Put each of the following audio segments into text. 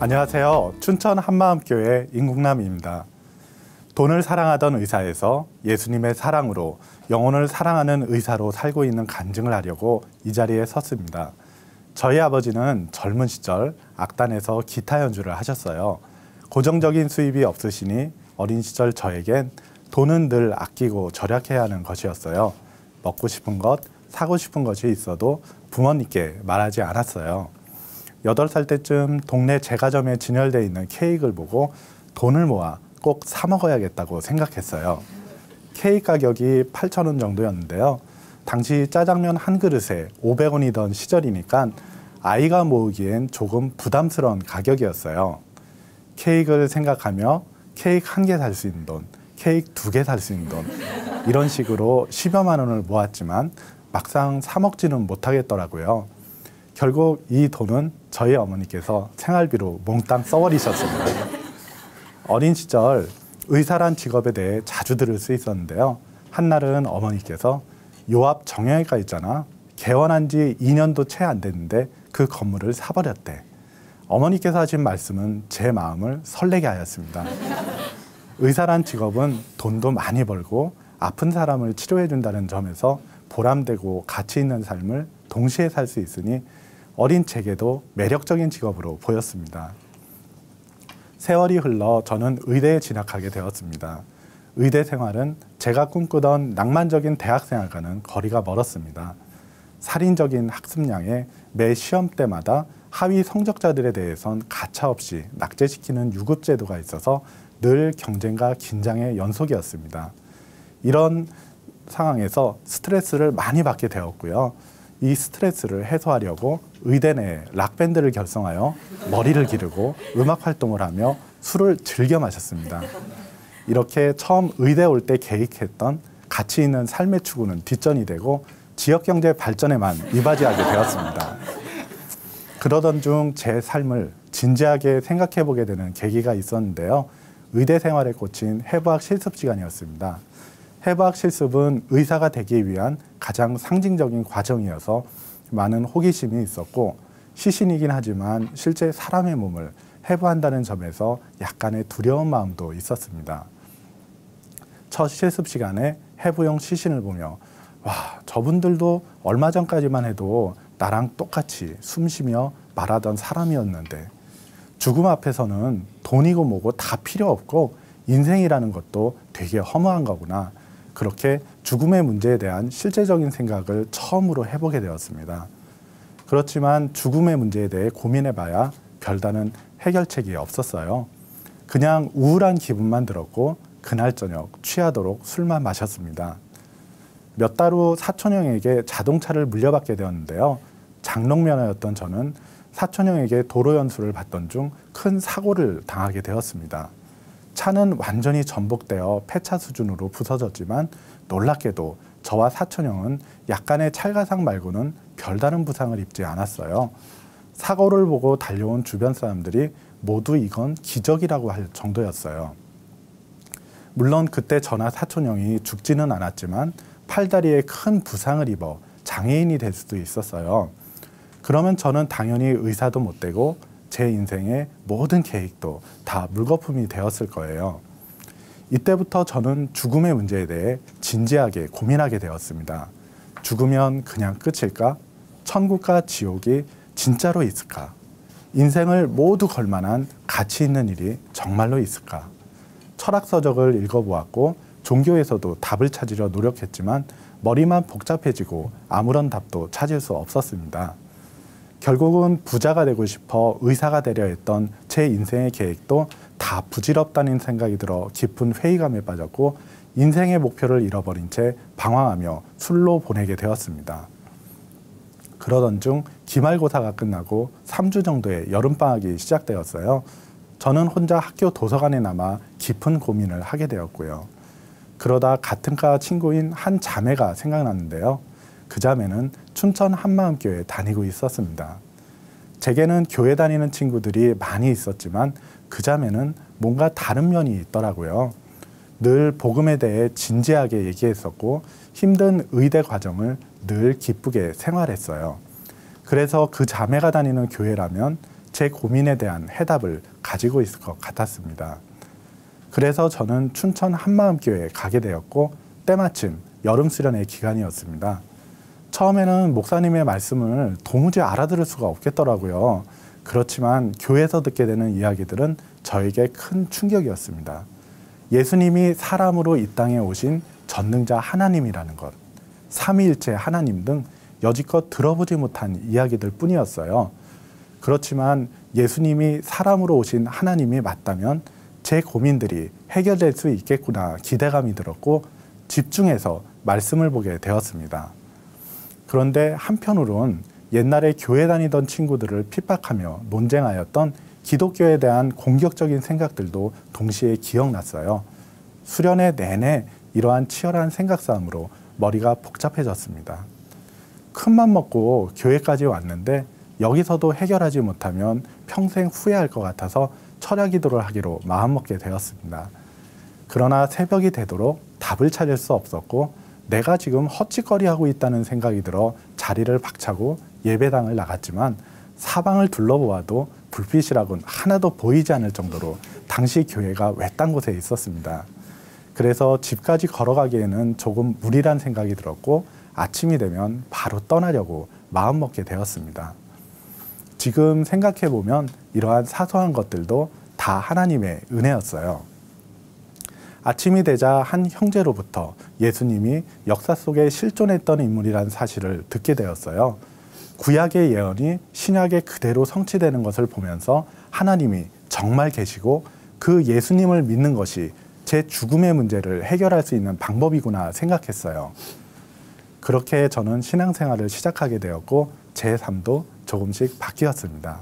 안녕하세요. 춘천 한마음교회 임국남입니다. 돈을 사랑하던 의사에서 예수님의 사랑으로 영혼을 사랑하는 의사로 살고 있는 간증을 하려고 이 자리에 섰습니다. 저희 아버지는 젊은 시절 악단에서 기타 연주를 하셨어요. 고정적인 수입이 없으시니 어린 시절 저에겐 돈은 늘 아끼고 절약해야 하는 것이었어요. 먹고 싶은 것, 사고 싶은 것이 있어도 부모님께 말하지 않았어요. 8살 때쯤 동네 제과점에 진열되어 있는 케이크를 보고 돈을 모아 꼭 사 먹어야겠다고 생각했어요. 케이크 가격이 8,000원 정도였는데요. 당시 짜장면 한 그릇에 500원이던 시절이니까 아이가 모으기엔 조금 부담스러운 가격이었어요. 케이크를 생각하며 케이크 1개 살 수 있는 돈, 케이크 2개 살 수 있는 돈, 이런 식으로 10여만 원을 모았지만 막상 사 먹지는 못하겠더라고요. 결국 이 돈은 저희 어머니께서 생활비로 몽땅 써버리셨습니다. 어린 시절 의사란 직업에 대해 자주 들을 수 있었는데요. 한날은 어머니께서 요 앞 정형외과 있잖아. 개원한 지 2년도 채 안 됐는데 그 건물을 사버렸대. 어머니께서 하신 말씀은 제 마음을 설레게 하였습니다. 의사란 직업은 돈도 많이 벌고 아픈 사람을 치료해 준다는 점에서 보람되고 가치 있는 삶을 동시에 살 수 있으니 어린 제게도 매력적인 직업으로 보였습니다. 세월이 흘러 저는 의대에 진학하게 되었습니다. 의대 생활은 제가 꿈꾸던 낭만적인 대학생활과는 거리가 멀었습니다. 살인적인 학습량에 매 시험 때마다 하위 성적자들에 대해선 가차없이 낙제시키는 유급제도가 있어서 늘 경쟁과 긴장의 연속이었습니다. 이런 상황에서 스트레스를 많이 받게 되었고요. 이 스트레스를 해소하려고 의대 내에 락밴드를 결성하여 머리를 기르고 음악 활동을 하며 술을 즐겨 마셨습니다. 이렇게 처음 의대 올 때 계획했던 가치 있는 삶의 추구는 뒷전이 되고 지역경제 발전에만 이바지하게 되었습니다. 그러던 중 제 삶을 진지하게 생각해 보게 되는 계기가 있었는데요. 의대 생활에 꽂힌 해부학 실습 시간이었습니다. 해부학 실습은 의사가 되기 위한 가장 상징적인 과정이어서 많은 호기심이 있었고 시신이긴 하지만 실제 사람의 몸을 해부한다는 점에서 약간의 두려운 마음도 있었습니다. 첫 실습 시간에 해부용 시신을 보며 와, 저분들도 얼마 전까지만 해도 나랑 똑같이 숨쉬며 말하던 사람이었는데 죽음 앞에서는 돈이고 뭐고 다 필요 없고 인생이라는 것도 되게 허무한 거구나. 그렇게 죽음의 문제에 대한 실제적인 생각을 처음으로 해보게 되었습니다. 그렇지만 죽음의 문제에 대해 고민해봐야 별다른 해결책이 없었어요. 그냥 우울한 기분만 들었고 그날 저녁 취하도록 술만 마셨습니다. 몇 달 후 사촌형에게 자동차를 물려받게 되었는데요. 장롱면허였던 저는 사촌형에게 도로 연수를 받던 중 큰 사고를 당하게 되었습니다. 차는 완전히 전복되어 폐차 수준으로 부서졌지만 놀랍게도 저와 사촌형은 약간의 찰가상 말고는 별다른 부상을 입지 않았어요. 사고를 보고 달려온 주변 사람들이 모두 이건 기적이라고 할 정도였어요. 물론 그때 저나 사촌형이 죽지는 않았지만 팔다리에 큰 부상을 입어 장애인이 될 수도 있었어요. 그러면 저는 당연히 의사도 못 되고 제 인생의 모든 계획도 다 물거품이 되었을 거예요. 이때부터 저는 죽음의 문제에 대해 진지하게 고민하게 되었습니다. 죽으면 그냥 끝일까? 천국과 지옥이 진짜로 있을까? 인생을 모두 걸 만한 가치 있는 일이 정말로 있을까? 철학서적을 읽어보았고 종교에서도 답을 찾으려 노력했지만 머리만 복잡해지고 아무런 답도 찾을 수 없었습니다. 결국은 부자가 되고 싶어 의사가 되려 했던 제 인생의 계획도 다 부질없다는 생각이 들어 깊은 회의감에 빠졌고 인생의 목표를 잃어버린 채 방황하며 술로 보내게 되었습니다. 그러던 중 기말고사가 끝나고 3주 정도의 여름방학이 시작되었어요. 저는 혼자 학교 도서관에 남아 깊은 고민을 하게 되었고요. 그러다 같은 과 친구인 한 자매가 생각났는데요. 그 자매는 춘천 한마음교회에 다니고 있었습니다. 제게는 교회 다니는 친구들이 많이 있었지만 그 자매는 뭔가 다른 면이 있더라고요. 늘 복음에 대해 진지하게 얘기했었고 힘든 의대 과정을 늘 기쁘게 생활했어요. 그래서 그 자매가 다니는 교회라면 제 고민에 대한 해답을 가지고 있을 것 같았습니다. 그래서 저는 춘천 한마음교회에 가게 되었고 때마침 여름 수련회 기간이었습니다. 처음에는 목사님의 말씀을 도무지 알아들을 수가 없겠더라고요. 그렇지만 교회에서 듣게 되는 이야기들은 저에게 큰 충격이었습니다. 예수님이 사람으로 이 땅에 오신 전능자 하나님이라는 것, 삼위일체 하나님 등 여지껏 들어보지 못한 이야기들 뿐이었어요. 그렇지만 예수님이 사람으로 오신 하나님이 맞다면 제 고민들이 해결될 수 있겠구나 기대감이 들었고 집중해서 말씀을 보게 되었습니다. 그런데 한편으론 옛날에 교회 다니던 친구들을 핍박하며 논쟁하였던 기독교에 대한 공격적인 생각들도 동시에 기억났어요. 수련회 내내 이러한 치열한 생각 싸움으로 머리가 복잡해졌습니다. 큰맘 먹고 교회까지 왔는데 여기서도 해결하지 못하면 평생 후회할 것 같아서 철야 기도를 하기로 마음먹게 되었습니다. 그러나 새벽이 되도록 답을 찾을 수 없었고 내가 지금 헛짓거리하고 있다는 생각이 들어 자리를 박차고 예배당을 나갔지만 사방을 둘러보아도 불빛이라곤 하나도 보이지 않을 정도로 당시 교회가 외딴 곳에 있었습니다. 그래서 집까지 걸어가기에는 조금 무리란 생각이 들었고 아침이 되면 바로 떠나려고 마음먹게 되었습니다. 지금 생각해보면 이러한 사소한 것들도 다 하나님의 은혜였어요. 아침이 되자 한 형제로부터 예수님이 역사 속에 실존했던 인물이라는 사실을 듣게 되었어요. 구약의 예언이 신약에 그대로 성취되는 것을 보면서 하나님이 정말 계시고 그 예수님을 믿는 것이 제 죽음의 문제를 해결할 수 있는 방법이구나 생각했어요. 그렇게 저는 신앙생활을 시작하게 되었고 제 삶도 조금씩 바뀌었습니다.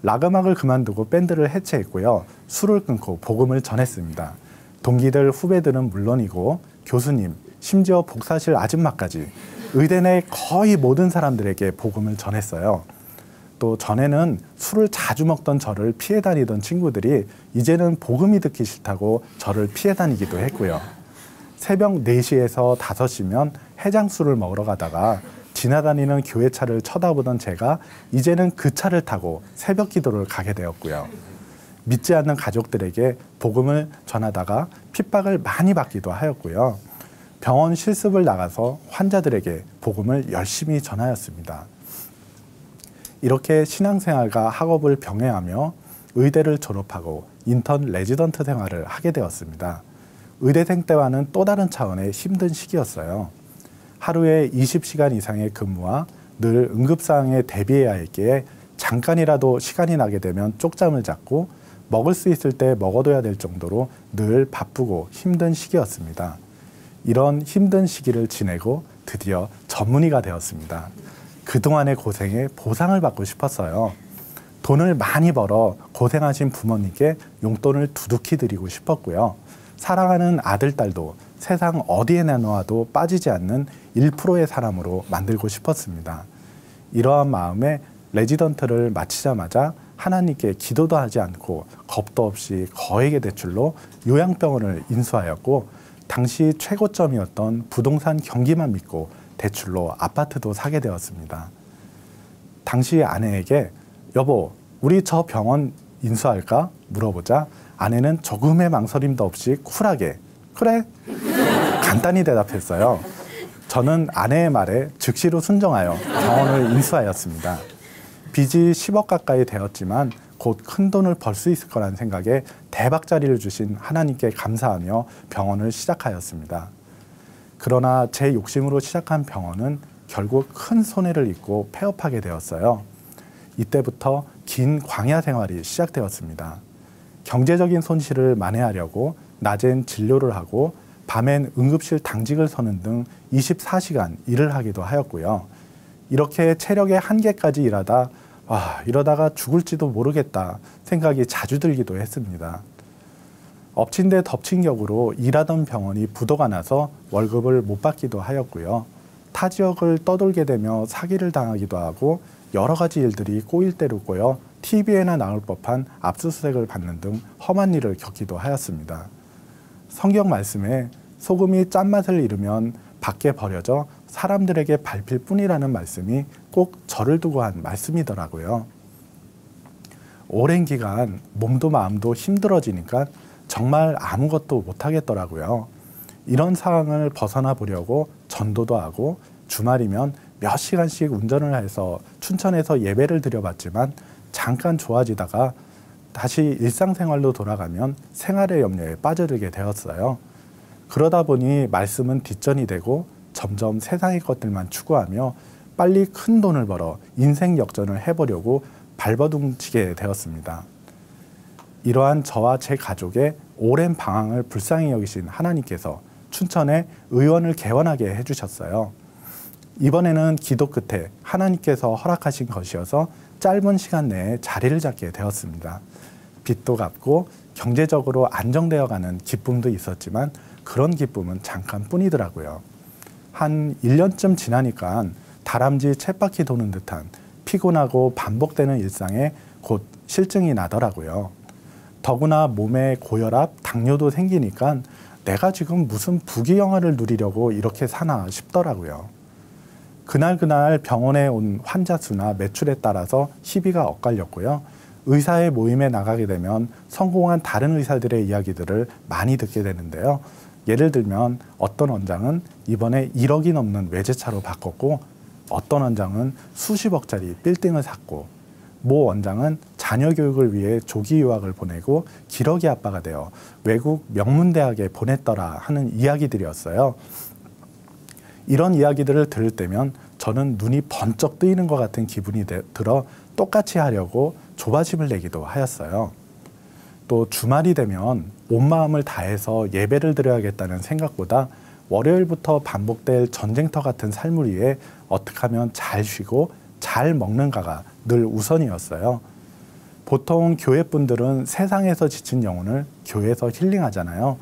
락음악을 그만두고 밴드를 해체했고요. 술을 끊고 복음을 전했습니다. 동기들, 후배들은 물론이고 교수님, 심지어 복사실 아줌마까지 의대 내 거의 모든 사람들에게 복음을 전했어요. 또 전에는 술을 자주 먹던 저를 피해 다니던 친구들이 이제는 복음이 듣기 싫다고 저를 피해 다니기도 했고요. 새벽 4시에서 5시면 해장술을 먹으러 가다가 지나다니는 교회차를 쳐다보던 제가 이제는 그 차를 타고 새벽 기도를 가게 되었고요. 믿지 않는 가족들에게 복음을 전하다가 핍박을 많이 받기도 하였고요. 병원 실습을 나가서 환자들에게 복음을 열심히 전하였습니다. 이렇게 신앙생활과 학업을 병행하며 의대를 졸업하고 인턴 레지던트 생활을 하게 되었습니다. 의대생 때와는 또 다른 차원의 힘든 시기였어요. 하루에 20시간 이상의 근무와 늘 응급사항에 대비해야 했기에 잠깐이라도 시간이 나게 되면 쪽잠을 잡고 먹을 수 있을 때 먹어둬야 될 정도로 늘 바쁘고 힘든 시기였습니다. 이런 힘든 시기를 지내고 드디어 전문의가 되었습니다. 그동안의 고생에 보상을 받고 싶었어요. 돈을 많이 벌어 고생하신 부모님께 용돈을 두둑히 드리고 싶었고요. 사랑하는 아들, 딸도 세상 어디에 내놓아도 빠지지 않는 1%의 사람으로 만들고 싶었습니다. 이러한 마음에 레지던트를 마치자마자 하나님께 기도도 하지 않고 겁도 없이 거액의 대출로 요양병원을 인수하였고 당시 최고점이었던 부동산 경기만 믿고 대출로 아파트도 사게 되었습니다. 당시 아내에게 여보, 우리 저 병원 인수할까? 물어보자 아내는 조금의 망설임도 없이 쿨하게 그래? 간단히 대답했어요. 저는 아내의 말에 즉시로 순종하여 병원을 인수하였습니다. 빚이 10억 가까이 되었지만 곧 큰 돈을 벌 수 있을 거란 생각에 대박자리를 주신 하나님께 감사하며 병원을 시작하였습니다. 그러나 제 욕심으로 시작한 병원은 결국 큰 손해를 입고 폐업하게 되었어요. 이때부터 긴 광야 생활이 시작되었습니다. 경제적인 손실을 만회하려고 낮엔 진료를 하고 밤엔 응급실 당직을 서는 등 24시간 일을 하기도 하였고요. 이렇게 체력의 한계까지 일하다 이러다가 죽을지도 모르겠다 생각이 자주 들기도 했습니다. 엎친 데 덮친 격으로 일하던 병원이 부도가 나서 월급을 못 받기도 하였고요. 타 지역을 떠돌게 되며 사기를 당하기도 하고 여러 가지 일들이 꼬일 대로 꼬여 TV에나 나올 법한 압수수색을 받는 등 험한 일을 겪기도 하였습니다. 성경 말씀에 소금이 짠맛을 잃으면 밖에 버려져 사람들에게 밟힐 뿐이라는 말씀이 꼭 저를 두고 한 말씀이더라고요. 오랜 기간 몸도 마음도 힘들어지니까 정말 아무것도 못하겠더라고요. 이런 상황을 벗어나 보려고 전도도 하고 주말이면 몇 시간씩 운전을 해서 춘천에서 예배를 드려봤지만 잠깐 좋아지다가 다시 일상생활로 돌아가면 생활의 염려에 빠져들게 되었어요. 그러다 보니 말씀은 뒷전이 되고 점점 세상의 것들만 추구하며 빨리 큰 돈을 벌어 인생 역전을 해보려고 발버둥치게 되었습니다. 이러한 저와 제 가족의 오랜 방황을 불쌍히 여기신 하나님께서 춘천에 의원을 개원하게 해주셨어요. 이번에는 기도 끝에 하나님께서 허락하신 것이어서 짧은 시간 내에 자리를 잡게 되었습니다. 빚도 갚고 경제적으로 안정되어가는 기쁨도 있었지만 그런 기쁨은 잠깐뿐이더라고요. 한 1년쯤 지나니까 다람쥐 쳇바퀴 도는 듯한 피곤하고 반복되는 일상에 곧 실증이 나더라고요. 더구나 몸에 고혈압, 당뇨도 생기니까 내가 지금 무슨 부귀영화를 누리려고 이렇게 사나 싶더라고요. 그날 병원에 온 환자 수나 매출에 따라서 희비가 엇갈렸고요. 의사의 모임에 나가게 되면 성공한 다른 의사들의 이야기들을 많이 듣게 되는데요. 예를 들면 어떤 원장은 이번에 1억이 넘는 외제차로 바꿨고 어떤 원장은 수십억짜리 빌딩을 샀고 모 원장은 자녀 교육을 위해 조기 유학을 보내고 기러기 아빠가 되어 외국 명문대학에 보냈더라 하는 이야기들이었어요. 이런 이야기들을 들을 때면 저는 눈이 번쩍 뜨이는 것 같은 기분이 들어 똑같이 하려고 조바심을 내기도 하였어요. 또 주말이 되면 온 마음을 다해서 예배를 드려야겠다는 생각보다 월요일부터 반복될 전쟁터 같은 삶을 위해 어떻게 하면 잘 쉬고 잘 먹는가가 늘 우선이었어요. 보통 교회분들은 세상에서 지친 영혼을 교회에서 힐링하잖아요.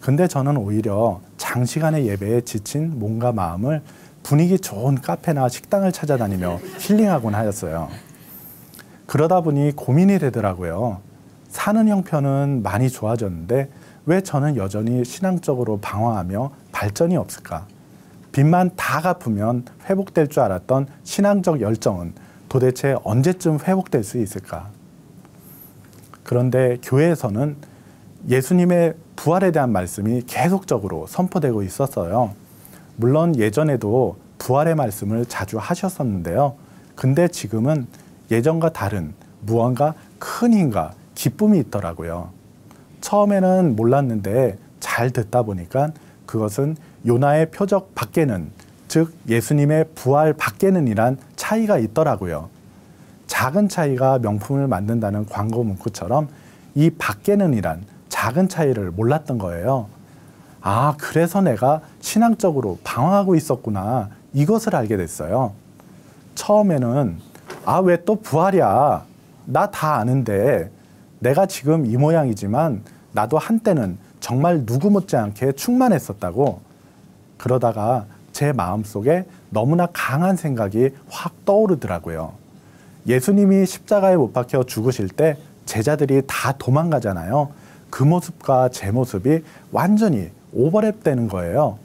근데 저는 오히려 장시간의 예배에 지친 몸과 마음을 분위기 좋은 카페나 식당을 찾아다니며 힐링하곤 하였어요. 그러다 보니 고민이 되더라고요. 사는 형편은 많이 좋아졌는데 왜 저는 여전히 신앙적으로 방황하며 발전이 없을까? 빚만 다 갚으면 회복될 줄 알았던 신앙적 열정은 도대체 언제쯤 회복될 수 있을까? 그런데 교회에서는 예수님의 부활에 대한 말씀이 계속적으로 선포되고 있었어요. 물론 예전에도 부활의 말씀을 자주 하셨었는데요. 근데 지금은 예전과 다른 무언가 큰 힘과 기쁨이 있더라고요. 처음에는 몰랐는데 잘 듣다 보니까 그것은 요나의 표적 밖에는, 즉 예수님의 부활 밖에는 이란 차이가 있더라고요. 작은 차이가 명품을 만든다는 광고 문구처럼 이 밖에는 이란 작은 차이를 몰랐던 거예요. 아, 그래서 내가 신앙적으로 방황하고 있었구나, 이것을 알게 됐어요. 처음에는 아, 왜 또 부활이야? 나 다 아는데 내가 지금 이 모양이지만 나도 한때는 정말 누구 못지않게 충만했었다고. 그러다가 제 마음속에 너무나 강한 생각이 확 떠오르더라고요. 예수님이 십자가에 못 박혀 죽으실 때 제자들이 다 도망가잖아요. 그 모습과 제 모습이 완전히 오버랩 되는 거예요.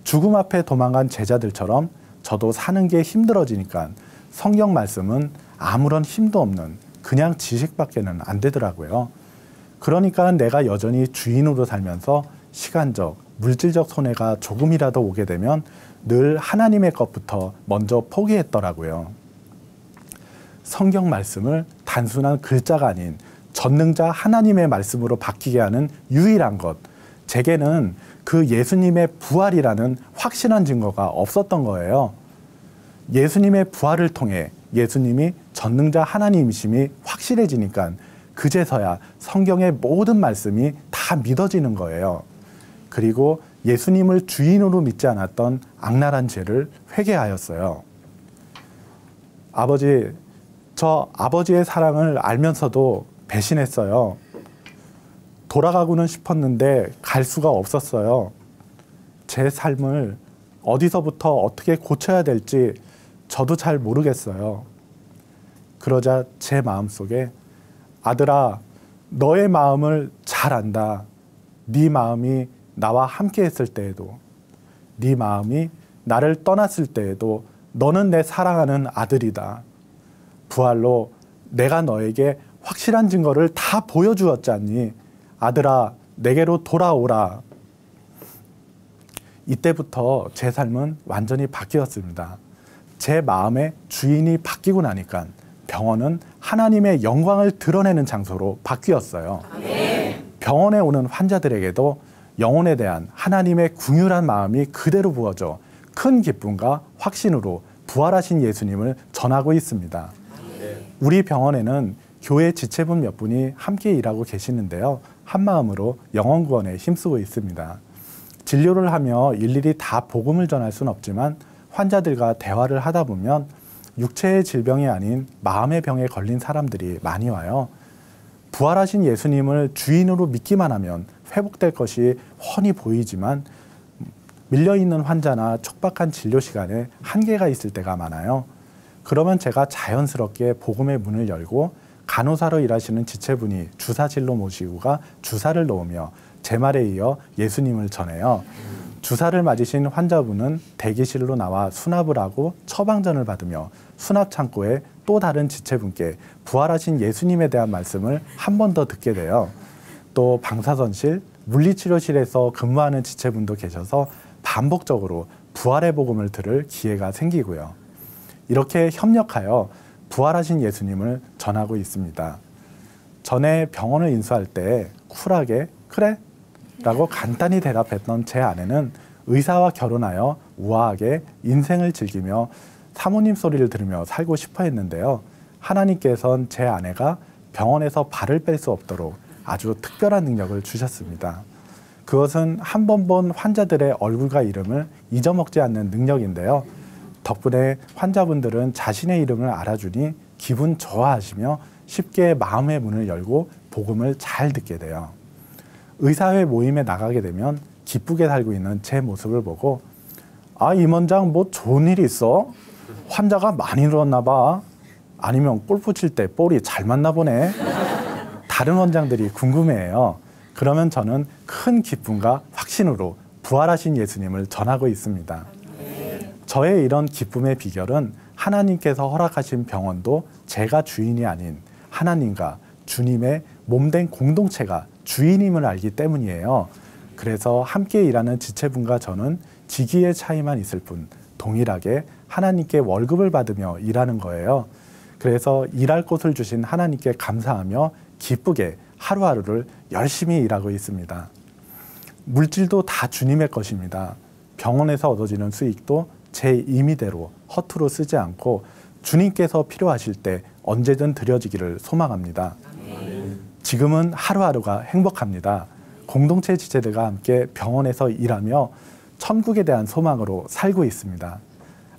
죽음 앞에 도망간 제자들처럼 저도 사는 게 힘들어지니까 성경 말씀은 아무런 힘도 없는 그냥 지식밖에는 안 되더라고요. 그러니까 내가 여전히 주인으로 살면서 시간적, 물질적 손해가 조금이라도 오게 되면 늘 하나님의 것부터 먼저 포기했더라고요. 성경 말씀을 단순한 글자가 아닌 전능자 하나님의 말씀으로 바뀌게 하는 유일한 것, 제게는 그 예수님의 부활이라는 확실한 증거가 없었던 거예요. 예수님의 부활을 통해 예수님이 전능자 하나님이심이 확실해지니까 그제서야 성경의 모든 말씀이 다 믿어지는 거예요. 그리고 예수님을 주인으로 믿지 않았던 악랄한 죄를 회개하였어요. 아버지, 저 아버지의 사랑을 알면서도 배신했어요. 돌아가고는 싶었는데 갈 수가 없었어요. 제 삶을 어디서부터 어떻게 고쳐야 될지 저도 잘 모르겠어요. 그러자 제 마음속에 아들아, 너의 마음을 잘 안다. 네 마음이 나와 함께 했을 때에도, 네 마음이 나를 떠났을 때에도 너는 내 사랑하는 아들이다. 부활로 내가 너에게 확실한 증거를 다 보여주었잖니. 아들아, 내게로 돌아오라. 이때부터 제 삶은 완전히 바뀌었습니다. 제 마음의 주인이 바뀌고 나니까 병원은 하나님의 영광을 드러내는 장소로 바뀌었어요. 병원에 오는 환자들에게도 영혼에 대한 하나님의 긍휼한 마음이 그대로 부어져 큰 기쁨과 확신으로 부활하신 예수님을 전하고 있습니다. 우리 병원에는 교회 지체분 몇 분이 함께 일하고 계시는데요. 한마음으로 영혼 구원에 힘쓰고 있습니다. 진료를 하며 일일이 다 복음을 전할 수는 없지만 환자들과 대화를 하다 보면 육체의 질병이 아닌 마음의 병에 걸린 사람들이 많이 와요. 부활하신 예수님을 주인으로 믿기만 하면 회복될 것이 훤히 보이지만 밀려있는 환자나 촉박한 진료 시간에 한계가 있을 때가 많아요. 그러면 제가 자연스럽게 복음의 문을 열고 간호사로 일하시는 지체분이 주사실로 모시고가 주사를 놓으며 제 말에 이어 예수님을 전해요. 주사를 맞으신 환자분은 대기실로 나와 수납을 하고 처방전을 받으며 수납 창고에 또 다른 지체분께 부활하신 예수님에 대한 말씀을 한 번 더 듣게 돼요. 또 방사선실, 물리치료실에서 근무하는 지체분도 계셔서 반복적으로 부활의 복음을 들을 기회가 생기고요. 이렇게 협력하여 부활하신 예수님을 전하고 있습니다. 전에 병원을 인수할 때 쿨하게 그래? 라고 간단히 대답했던 제 아내는 의사와 결혼하여 우아하게 인생을 즐기며 사모님 소리를 들으며 살고 싶어 했는데요. 하나님께서는 제 아내가 병원에서 발을 뺄 수 없도록 아주 특별한 능력을 주셨습니다. 그것은 한 번 본 환자들의 얼굴과 이름을 잊어먹지 않는 능력인데요. 덕분에 환자분들은 자신의 이름을 알아주니 기분 좋아하시며 쉽게 마음의 문을 열고 복음을 잘 듣게 돼요. 의사회 모임에 나가게 되면 기쁘게 살고 있는 제 모습을 보고 아, 임원장 뭐 좋은 일 있어? 환자가 많이 늘었나 봐. 아니면 골프 칠 때 볼이 잘 맞나 보네. 다른 원장들이 궁금해해요. 그러면 저는 큰 기쁨과 확신으로 부활하신 예수님을 전하고 있습니다. 저의 이런 기쁨의 비결은 하나님께서 허락하신 병원도 제가 주인이 아닌 하나님과 주님의 몸된 공동체가 주인임을 알기 때문이에요. 그래서 함께 일하는 지체분과 저는 직위의 차이만 있을 뿐 동일하게 하나님께 월급을 받으며 일하는 거예요. 그래서 일할 곳을 주신 하나님께 감사하며 기쁘게 하루하루를 열심히 일하고 있습니다. 물질도 다 주님의 것입니다. 병원에서 얻어지는 수익도 제 임의대로 허투루 쓰지 않고 주님께서 필요하실 때 언제든 드려지기를 소망합니다. 지금은 하루하루가 행복합니다. 공동체 지체들과 함께 병원에서 일하며 천국에 대한 소망으로 살고 있습니다.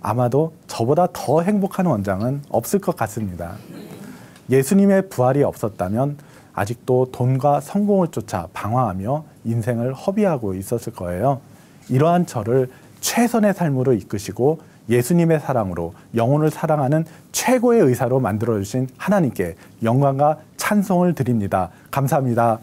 아마도 저보다 더 행복한 원장은 없을 것 같습니다. 예수님의 부활이 없었다면 아직도 돈과 성공을 쫓아 방황하며 인생을 허비하고 있었을 거예요. 이러한 저를 최선의 삶으로 이끄시고 예수님의 사랑으로 영혼을 사랑하는 최고의 의사로 만들어주신 하나님께 영광과 찬송을 드립니다. 감사합니다.